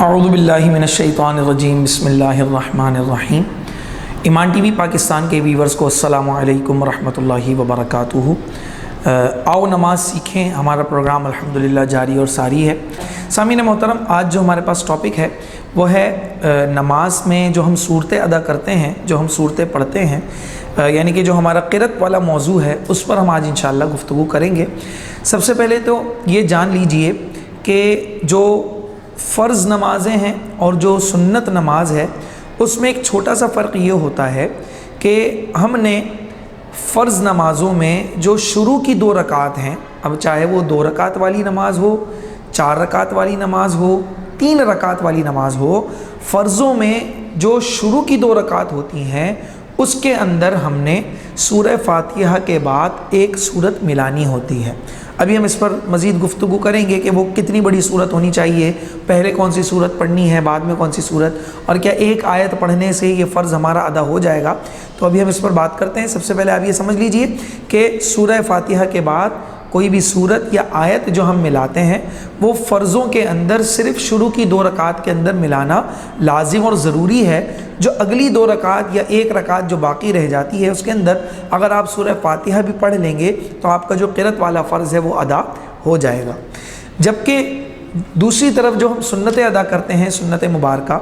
اعوذ باللہ من الشیطان الرجیم بسم اللہ الرحمن الرحیم۔ ایمان ٹی وی پاکستان کے ویورز کو السلام علیکم ورحمۃ اللہ وبرکاتہ۔ آؤ نماز سیکھیں، ہمارا پروگرام الحمدللہ جاری اور ساری ہے۔ سامعین محترم، آج جو ہمارے پاس ٹاپک ہے وہ ہے نماز میں جو ہم صورتیں ادا کرتے ہیں، جو ہم صورتیں پڑھتے ہیں، یعنی کہ جو ہمارا قرأت والا موضوع ہے، اس پر ہم آج انشاءاللہ گفتگو کریں گے۔ سب سے پہلے تو یہ جان لیجئے کہ جو فرض نمازیں ہیں اور جو سنت نماز ہے، اس میں ایک چھوٹا سا فرق یہ ہوتا ہے کہ ہم نے فرض نمازوں میں جو شروع کی 2 رکعت ہیں، اب چاہے وہ 2 رکعت والی نماز ہو، 4 رکعت والی نماز ہو، 3 رکعت والی نماز ہو، فرضوں میں جو شروع کی 2 رکعت ہوتی ہیں اس کے اندر ہم نے سورہ فاتحہ کے بعد ایک سورت ملانی ہوتی ہے۔ ابھی ہم اس پر مزید گفتگو کریں گے کہ وہ کتنی بڑی سورت ہونی چاہیے، پہلے کون سی سورت پڑھنی ہے، بعد میں کون سی سورت، اور کیا ایک آیت پڑھنے سے یہ فرض ہمارا ادا ہو جائے گا۔ تو ابھی ہم اس پر بات کرتے ہیں۔ سب سے پہلے آپ یہ سمجھ لیجئے کہ سورہ فاتحہ کے بعد کوئی بھی سورت یا آیت جو ہم ملاتے ہیں وہ فرضوں کے اندر صرف شروع کی 2 رکعت کے اندر ملانا لازم اور ضروری ہے۔ جو اگلی 2 رکعت یا 1 رکعت جو باقی رہ جاتی ہے اس کے اندر اگر آپ سورہ فاتحہ بھی پڑھ لیں گے تو آپ کا جو قرأت والا فرض ہے وہ ادا ہو جائے گا۔ جبکہ دوسری طرف جو ہم سنتیں ادا کرتے ہیں، سنت مبارکہ،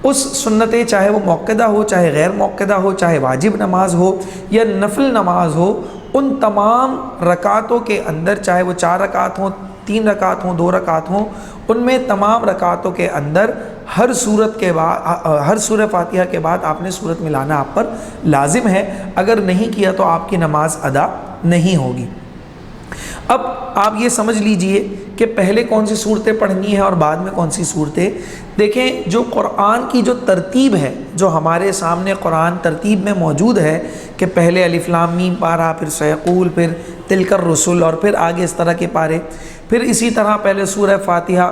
اس سنتیں چاہے وہ موقدہ ہو، چاہے غیر موقدہ ہو، چاہے واجب نماز ہو یا نفل نماز ہو، ان تمام رکعتوں کے اندر، چاہے وہ 4 رکعت ہوں، 3 رکعت ہوں، 2 رکعت ہوں، ان میں تمام رکعتوں کے اندر ہر سورت کے بعد، ہر سورہ فاتحہ کے بعد آپ نے سورت ملانا آپ پر لازم ہے۔ اگر نہیں کیا تو آپ کی نماز ادا نہیں ہوگی۔ اب آپ یہ سمجھ لیجئے کہ پہلے کون سی صورتیں پڑھنی ہیں اور بعد میں کون سی صورتیں۔ دیکھیں، جو قرآن کی جو ترتیب ہے، جو ہمارے سامنے قرآن ترتیب میں موجود ہے کہ پہلے الف لام میم پارہ، پھر سیقول، پھر تلک الرسل، اور پھر آگے اس طرح کے پارے، پھر اسی طرح پہلے سورہ فاتحہ،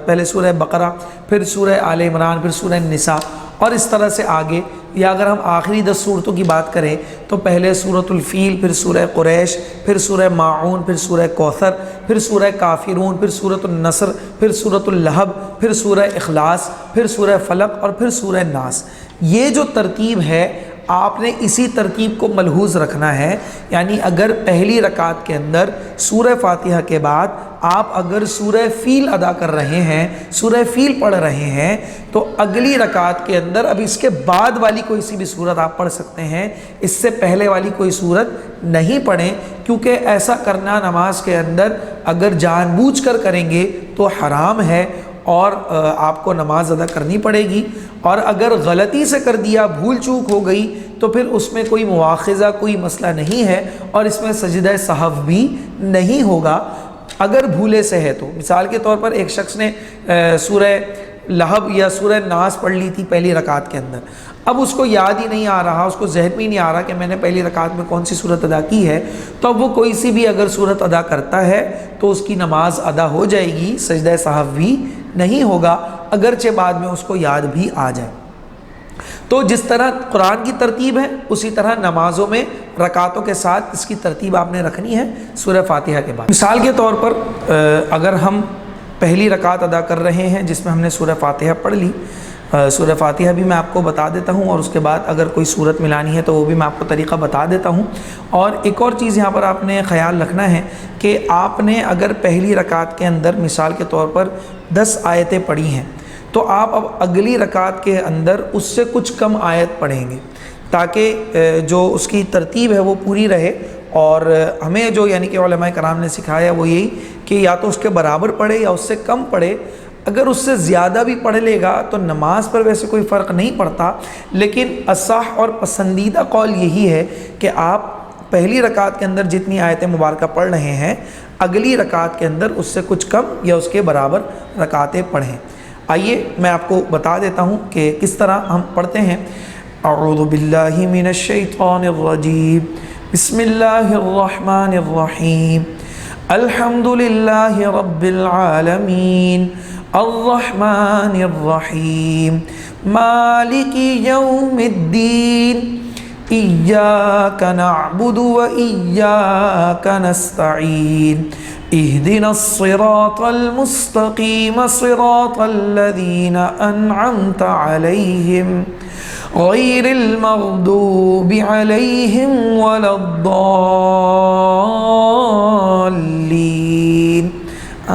پہلے سورہ بقرہ، پھر سورہ آل عمران، پھر سورہ نساء، اور اس طرح سے آگے۔ یا اگر ہم آخری 10 صورتوں کی بات کریں تو پہلے سورۃ الفیل، پھر سورہ قریش، پھر سورہ ماعون، پھر سورہ کوثر، پھر سورہ کافرون، پھر سورۃ النصر، پھر سورۃ اللہب، پھر سورہ اخلاص، پھر سورہ فلق، اور پھر سورہ ناس۔ یہ جو ترتیب ہے آپ نے اسی ترتیب کو ملحوظ رکھنا ہے۔ یعنی اگر پہلی رکعت کے اندر سورہ فاتحہ کے بعد آپ اگر سورہ فیل ادا کر رہے ہیں، سورہ فیل پڑھ رہے ہیں، تو اگلی رکعت کے اندر اب اس کے بعد والی کوئی سی بھی سورت آپ پڑھ سکتے ہیں، اس سے پہلے والی کوئی سورت نہیں پڑھیں، کیونکہ ایسا کرنا نماز کے اندر اگر جان بوجھ کر کریں گے تو حرام ہے اور آپ کو نماز ادا کرنی پڑے گی۔ اور اگر غلطی سے کر دیا، بھول چوک ہو گئی، تو پھر اس میں کوئی مواخذہ، کوئی مسئلہ نہیں ہے، اور اس میں سجدہ سہو بھی نہیں ہوگا اگر بھولے سے ہے تو۔ مثال کے طور پر ایک شخص نے سورہ لہب یا سورہ ناس پڑھ لی تھی پہلی رکعت کے اندر، اب اس کو یاد ہی نہیں آ رہا، اس کو ذہن میں ہی نہیں آ رہا کہ میں نے پہلی رکعت میں کون سی صورت ادا کی ہے، تو اب وہ کوئی سی بھی اگر صورت ادا کرتا ہے تو اس کی نماز ادا ہو جائے گی، سجدہ سہو بھی نہیں ہوگا، اگرچہ بعد میں اس کو یاد بھی آ جائے۔ تو جس طرح قرآن کی ترتیب ہے اسی طرح نمازوں میں رکعتوں کے ساتھ اس کی ترتیب آپ نے رکھنی ہے سورہ فاتحہ کے بعد۔ مثال کے طور پر اگر ہم پہلی رکعت ادا کر رہے ہیں جس میں ہم نے سورہ فاتحہ پڑھ لی، سورہ فاتحہ بھی میں آپ کو بتا دیتا ہوں، اور اس کے بعد اگر کوئی صورت ملانی ہے تو وہ بھی میں آپ کو طریقہ بتا دیتا ہوں۔ اور ایک اور چیز یہاں پر آپ نے خیال رکھنا ہے کہ آپ نے اگر پہلی رکعت کے اندر مثال کے طور پر 10 آیتیں پڑھی ہیں تو آپ اب اگلی رکعت کے اندر اس سے کچھ کم آیت پڑھیں گے، تاکہ جو اس کی ترتیب ہے وہ پوری رہے۔ اور ہمیں جو یعنی کہ علماء کرام نے سکھایا وہ یہی کہ یا تو اس کے برابر پڑھے یا اس سے کم پڑھے۔ اگر اس سے زیادہ بھی پڑھ لے گا تو نماز پر ویسے کوئی فرق نہیں پڑتا، لیکن اصح اور پسندیدہ قول یہی ہے کہ آپ پہلی رکعت کے اندر جتنی آیتیں مبارکہ پڑھ رہے ہیں اگلی رکعت کے اندر اس سے کچھ کم یا اس کے برابر رکعتیں پڑھیں۔ آئیے میں آپ کو بتا دیتا ہوں کہ کس طرح ہم پڑھتے ہیں۔ اعوذ باللہ من الشیطان الرجیم، بسم اللہ الرحمن الرحیم، الحمدللہ رب العالمین، الرحمن الرحیم، مالک یوم الدین، ایاک نعبد و ایاک نستعین، اہدنا الصراط المستقیم صراط الذین انعمت علیہم غیر المغضوب علیہم ولا الضالین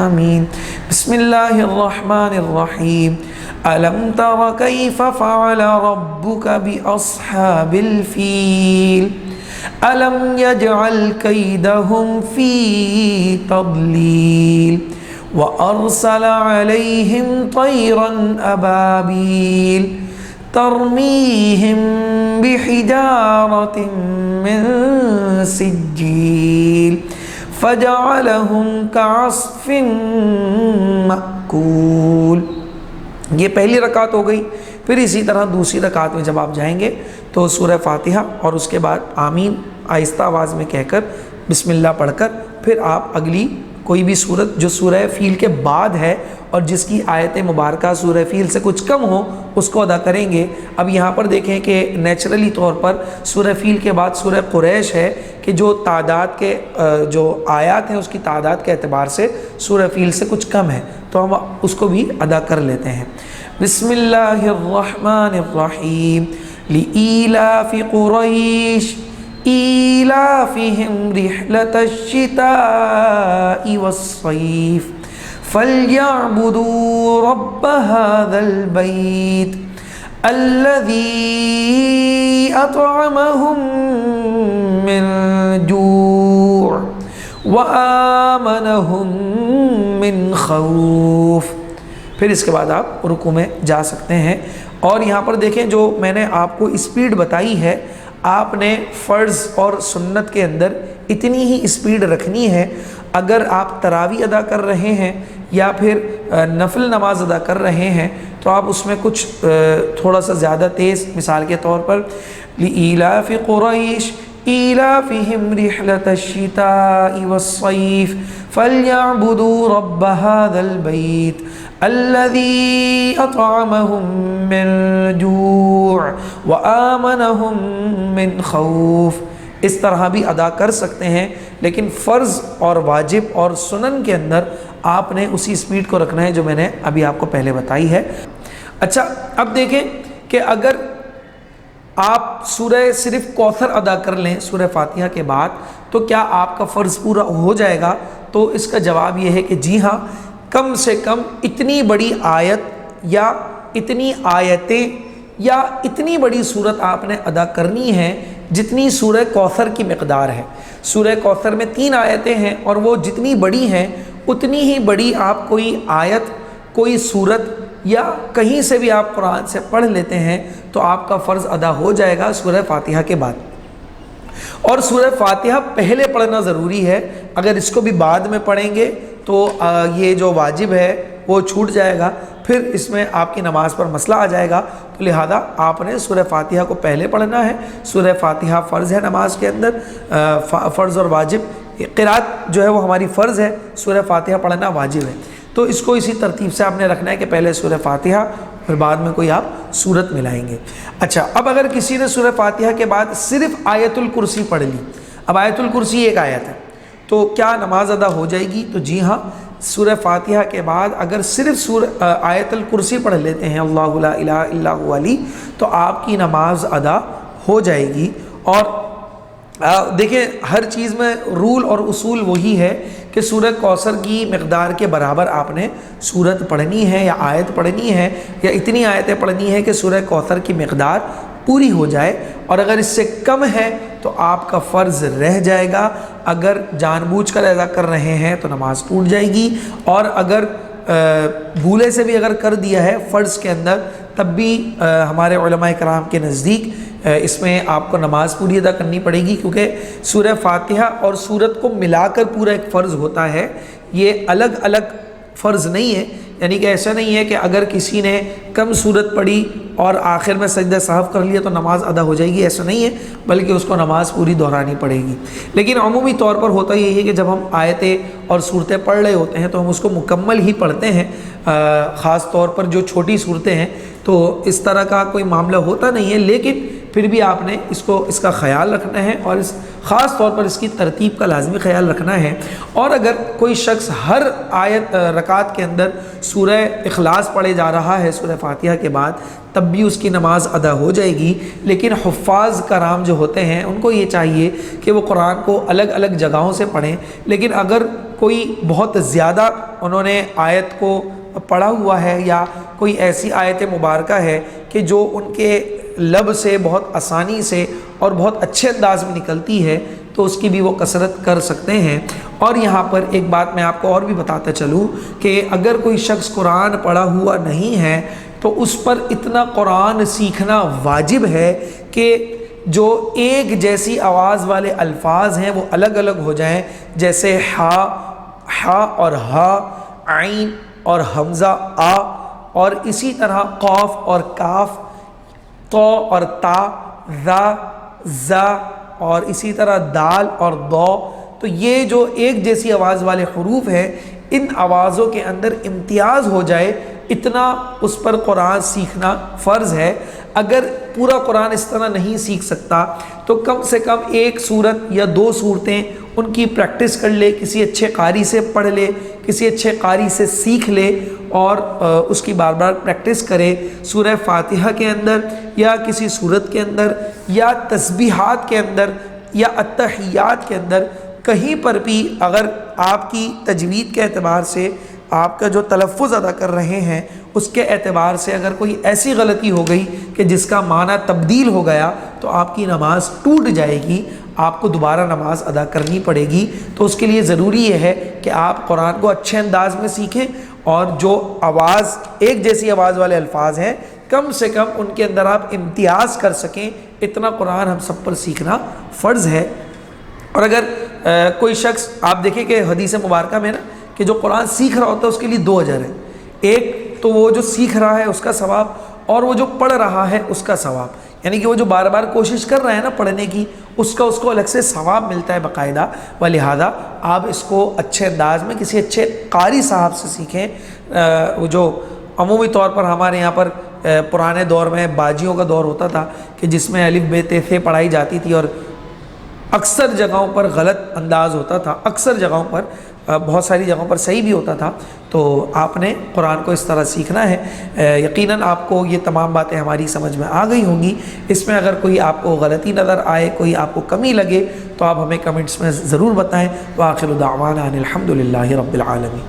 آمین۔ بسم اللہ الرحمن الرحیم۔ ألم تر كيف فعل ربك بأصحاب الفيل ألم يجعل كيدهم في تضليل وأرسل عليهم طيرا أبابيل ترميهم بحجارة من سجيل فجعلهم كعصف مأكول۔ یہ پہلی رکعت ہو گئی۔ پھر اسی طرح دوسری رکعت میں جب آپ جائیں گے تو سورہ فاتحہ اور اس کے بعد آمین آہستہ آواز میں کہہ کر بسم اللہ پڑھ کر پھر آپ اگلی کوئی بھی سورت جو سورہ فیل کے بعد ہے اور جس کی آیت مبارکہ سورہ فیل سے کچھ کم ہو اس کو ادا کریں گے۔ اب یہاں پر دیکھیں کہ نیچرلی طور پر سورہ فیل کے بعد سورہ قریش ہے کہ جو تعداد کے جو آیات ہیں اس کی تعداد کے اعتبار سے سورہ فیل سے کچھ کم ہے، تو ہم اس کو بھی ادا کر لیتے ہیں۔ بسم اللہ الرحمن الرحیم۔ لإیلاف قریش إيلافهم رحلة الشتاء والصيف فليعبدوا رب هذا البيت الذي أطعمهم من جوع وآمنهم من خوف۔ پھر اس کے بعد آپ رکوع میں جا سکتے ہیں۔ اور یہاں پر دیکھیں جو میں نے آپ کو اسپیڈ بتائی ہے، آپ نے فرض اور سنت کے اندر اتنی ہی اسپیڈ رکھنی ہے۔ اگر آپ تراویح ادا کر رہے ہیں یا پھر نفل نماز ادا کر رہے ہیں تو آپ اس میں کچھ تھوڑا سا زیادہ تیز، مثال کے طور پر لإیلاف قریش إيلافهم رحلة الشتاء والصيف فليعبدوا رب هذا البيت الذي أطعمهم من جوع وآمنهم من خوف۔ اس طرح بھی ادا کر سکتے ہیں، لیکن فرض اور واجب اور سنن کے اندر آپ نے اسی اسپیڈ کو رکھنا ہے جو میں نے ابھی آپ کو پہلے بتائی ہے۔ اچھا، اب دیکھیں کہ اگر آپ سورہ صرف کوثر ادا کر لیں سورہ فاتحہ کے بعد تو کیا آپ کا فرض پورا ہو جائے گا؟ تو اس کا جواب یہ ہے کہ جی ہاں، کم سے کم اتنی بڑی آیت یا اتنی آیتیں یا اتنی بڑی صورت آپ نے ادا کرنی ہے جتنی سورہ کوثر کی مقدار ہے۔ سورہ کوثر میں 3 آیتیں ہیں اور وہ جتنی بڑی ہیں اتنی ہی بڑی آپ کوئی آیت، کوئی صورت یا کہیں سے بھی آپ قرآن سے پڑھ لیتے ہیں تو آپ کا فرض ادا ہو جائے گا سورہ فاتحہ کے بعد۔ اور سورہ فاتحہ پہلے پڑھنا ضروری ہے، اگر اس کو بھی بعد میں پڑھیں گے تو یہ جو واجب ہے وہ چھوٹ جائے گا، پھر اس میں آپ کی نماز پر مسئلہ آ جائے گا۔ تو لہذا آپ نے سورہ فاتحہ کو پہلے پڑھنا ہے۔ سورہ فاتحہ فرض ہے نماز کے اندر، فرض اور واجب، قرات جو ہے وہ ہماری فرض ہے، سورہ فاتحہ پڑھنا واجب ہے۔ تو اس کو اسی ترتیب سے آپ نے رکھنا ہے کہ پہلے سورہ فاتحہ پھر بعد میں کوئی آپ سورت ملائیں گے۔ اچھا، اب اگر کسی نے سورہ فاتحہ کے بعد صرف آیت الکرسی پڑھ لی، اب آیت الکرسی ایک آیت ہے، تو کیا نماز ادا ہو جائے گی؟ تو جی ہاں، سورہ فاتحہ کے بعد اگر صرف آیت الکرسی پڑھ لیتے ہیں اللہ لا الہ الا هو علی، تو آپ کی نماز ادا ہو جائے گی۔ اور دیکھیں، ہر چیز میں رول اور اصول وہی ہے کہ سورہ کوثر کی مقدار کے برابر آپ نے سورت پڑھنی ہے یا آیت پڑھنی ہے یا اتنی آیتیں پڑھنی ہے کہ سورہ کوثر کی مقدار پوری ہو جائے، اور اگر اس سے کم ہے تو آپ کا فرض رہ جائے گا۔ اگر جان بوجھ کر ادا کر رہے ہیں تو نماز ٹوٹ جائے گی، اور اگر بھولے سے بھی اگر کر دیا ہے فرض کے اندر تب بھی ہمارے علماء کرام کے نزدیک اس میں آپ کو نماز پوری ادا کرنی پڑے گی، کیونکہ سورہ فاتحہ اور سورت کو ملا کر پورا ایک فرض ہوتا ہے، یہ الگ الگ فرض نہیں ہے۔ یعنی کہ ایسا نہیں ہے کہ اگر کسی نے کم سورت پڑھی اور آخر میں سجدہ سہو کر لیا تو نماز ادا ہو جائے گی، ایسا نہیں ہے، بلکہ اس کو نماز پوری دہرانی پڑے گی۔ لیکن عمومی طور پر ہوتا یہی ہے کہ جب ہم آیتیں اور صورتیں پڑھ رہے ہوتے ہیں تو ہم اس کو مکمل ہی پڑھتے ہیں، خاص طور پر جو چھوٹی صورتیں ہیں تو اس طرح کا کوئی معاملہ ہوتا نہیں ہے، لیکن پھر بھی آپ نے اس کا خیال رکھنا ہے، اور خاص طور پر اس کی ترتیب کا لازمی خیال رکھنا ہے۔ اور اگر کوئی شخص ہر رکعت کے اندر سورہ اخلاص پڑھے جا رہا ہے سورہ فاتحہ کے بعد، تب بھی اس کی نماز ادا ہو جائے گی۔ لیکن حفاظ کرام جو ہوتے ہیں ان کو یہ چاہیے کہ وہ قرآن کو الگ الگ جگہوں سے پڑھیں، لیکن اگر کوئی بہت زیادہ انہوں نے آیت کو پڑھا ہوا ہے یا کوئی ایسی آیت مبارکہ ہے کہ جو ان کے لب سے بہت آسانی سے اور بہت اچھے انداز میں نکلتی ہے، تو اس کی بھی وہ کثرت کر سکتے ہیں۔ اور یہاں پر ایک بات میں آپ کو اور بھی بتاتا چلوں کہ اگر کوئی شخص قرآن پڑھا ہوا نہیں ہے تو اس پر اتنا قرآن سیکھنا واجب ہے کہ جو ایک جیسی آواز والے الفاظ ہیں وہ الگ الگ ہو جائیں، جیسے ہا اور ہا، عین اور حمزہ آ، اور اسی طرح قاف اور کاف، تو اور تا، ذا زا، اور اسی طرح دال اور دو۔ تو یہ جو ایک جیسی آواز والے حروف ہیں، ان آوازوں کے اندر امتیاز ہو جائے، اتنا اس پر قرآن سیکھنا فرض ہے۔ اگر پورا قرآن اس طرح نہیں سیکھ سکتا تو کم سے کم ایک سورت یا دو صورتیں ان کی پریکٹس کر لے، کسی اچھے قاری سے پڑھ لے، کسی اچھے قاری سے سیکھ لے، اور اس کی بار بار پریکٹس کرے۔ سورہ فاتحہ کے اندر یا کسی سورت کے اندر یا تسبیحات کے اندر یا التحیات کے اندر کہیں پر بھی اگر آپ کی تجوید کے اعتبار سے آپ کا جو تلفظ ادا کر رہے ہیں اس کے اعتبار سے اگر کوئی ایسی غلطی ہو گئی کہ جس کا معنی تبدیل ہو گیا تو آپ کی نماز ٹوٹ جائے گی، آپ کو دوبارہ نماز ادا کرنی پڑے گی۔ تو اس کے لیے ضروری یہ ہے کہ آپ قرآن کو اچھے انداز میں سیکھیں، اور جو آواز ایک جیسی آواز والے الفاظ ہیں کم سے کم ان کے اندر آپ امتیاز کر سکیں، اتنا قرآن ہم سب پر سیکھنا فرض ہے۔ اور اگر کوئی شخص، آپ دیکھیں کہ حدیث مبارکہ میں نا کہ جو قرآن سیکھ رہا ہوتا ہے اس کے لیے دو اجر ہیں، ایک تو وہ جو سیکھ رہا ہے اس کا ثواب، اور وہ جو پڑھ رہا ہے اس کا ثواب، یعنی کہ وہ جو بار بار کوشش کر رہا ہے نا پڑھنے کی، اس کو الگ سے ثواب ملتا ہے باقاعدہ۔ ولہذا آپ اس کو اچھے انداز میں کسی اچھے قاری صاحب سے سیکھیں۔ جو عمومی طور پر ہمارے یہاں پر پرانے دور میں باجیوں کا دور ہوتا تھا کہ جس میں الف ب ت ث پڑھائی جاتی تھی، اور اکثر جگہوں پر غلط انداز ہوتا تھا، اکثر جگہوں پر، بہت ساری جگہوں پر صحیح بھی ہوتا تھا۔ تو آپ نے قرآن کو اس طرح سیکھنا ہے۔ یقیناً آپ کو یہ تمام باتیں ہماری سمجھ میں آ گئی ہوں گی۔ اس میں اگر کوئی آپ کو غلطی نظر آئے، کوئی آپ کو کمی لگے تو آپ ہمیں کمنٹس میں ضرور بتائیں۔ وآخر دعوانا ان الحمد للہ رب العالمین۔